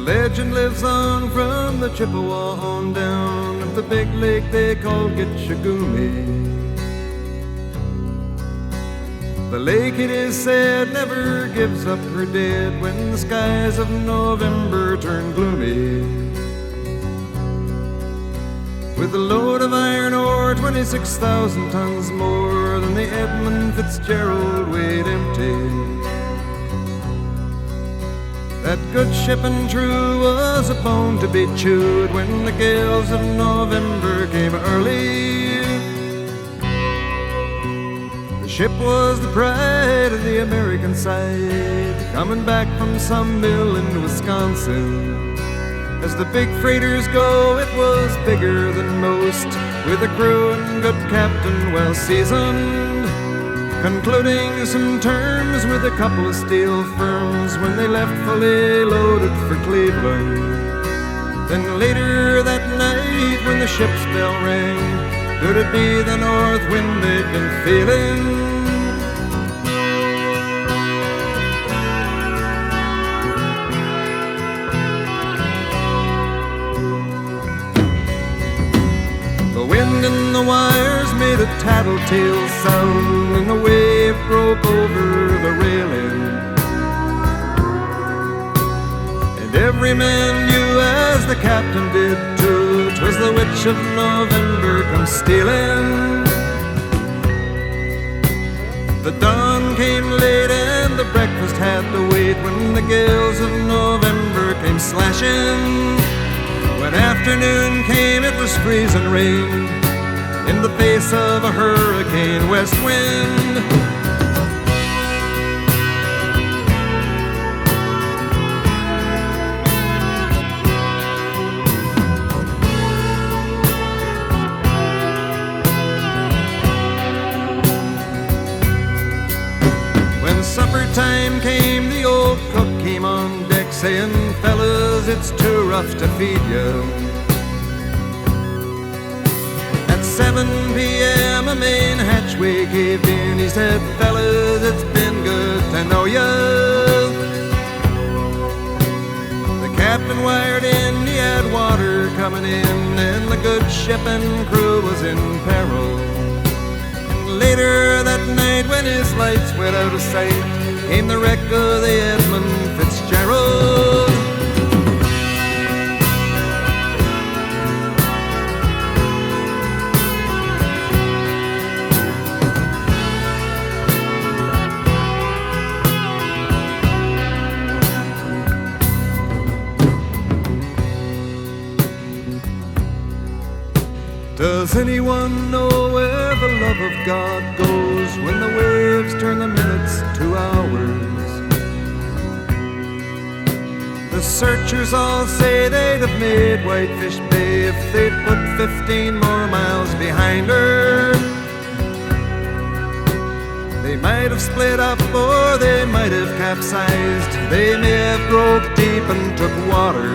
The legend lives on from the Chippewa on down of the big lake they called Gitchagumi. The lake, it is said, never gives up her dead when the skies of November turn gloomy. With a load of iron ore, 26,000 tons more than the Edmund Fitzgerald weighed empty. That good ship and true was a bone to be chewed when the gales of November came early. The ship was the pride of the American side, coming back from some mill in Wisconsin. As the big freighters go, it was bigger than most, with a crew and good captain well seasoned, concluding some terms with a couple of steel firms when they left fully loaded for Cleveland. Then later that night when the ship's bell rang, could it be the north wind they'd been feeling? The wind in the wires made a tattletale sound, and the wave broke over the railing. And every man knew, as the captain did too, 'twas the witch of November come stealing. The dawn came late and the breakfast had to wait when the gales of November came slashing. When afternoon came, it was freezing rain in the face of a hurricane west wind. When supper time came, the old cook came on deck saying, "Fellas, it's too rough to feed you." At 7 p.m. a main hatchway caved in. He said, "Fellas, it's been good to know you." The captain wired in, he had water coming in, and the good ship and crew was in peril. And later that night when his lights went out of sight, came the wreck of the Edmund Fitzgerald. Does anyone know where the love of God goes when the waves turn the minutes to hours? The searchers all say they'd have made Whitefish Bay if they'd put 15 more miles behind her. They might have split up or they might have capsized. They may have broke deep and took water.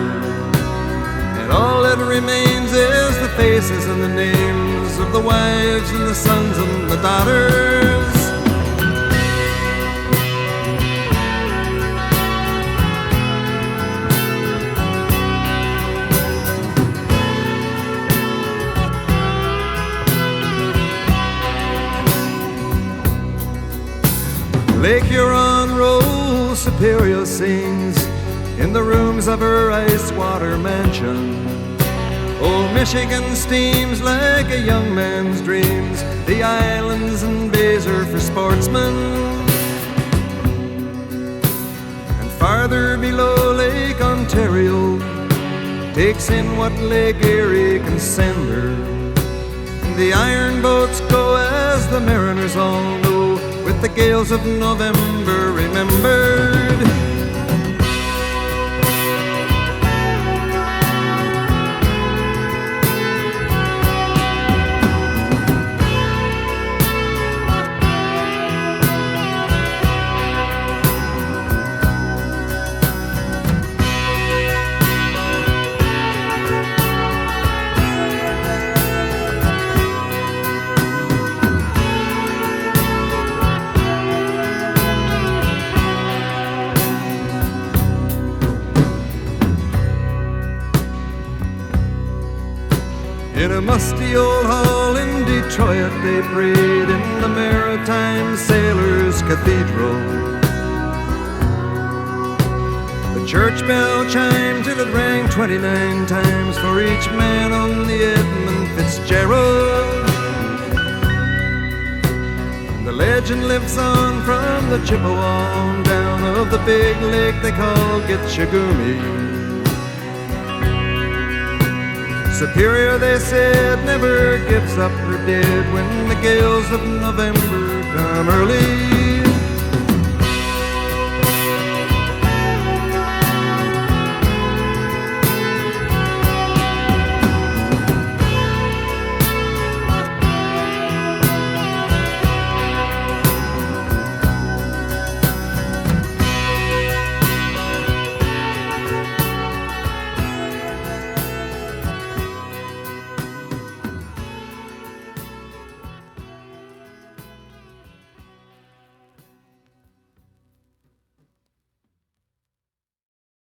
And all that remains is the faces and the names of the wives and the sons and the daughters. Lake Huron rolls, Superior sings in the rooms of her ice-water mansion. Old Michigan steams like a young man's dreams. The islands and bays are for sportsmen. And farther below, Lake Ontario takes in what Lake Erie can send her. And the iron boats go, as the mariners all know, with the gales of November remembered. a musty old hall in Detroit they prayed in the Maritime Sailors' Cathedral. The church bell chimed till it rang 29 times for each man on the Edmund Fitzgerald. The legend lives on from the Chippewa on down of the big lake they call Gitchagumi. Superior, they said, never gives up her dead when the gales of November come early.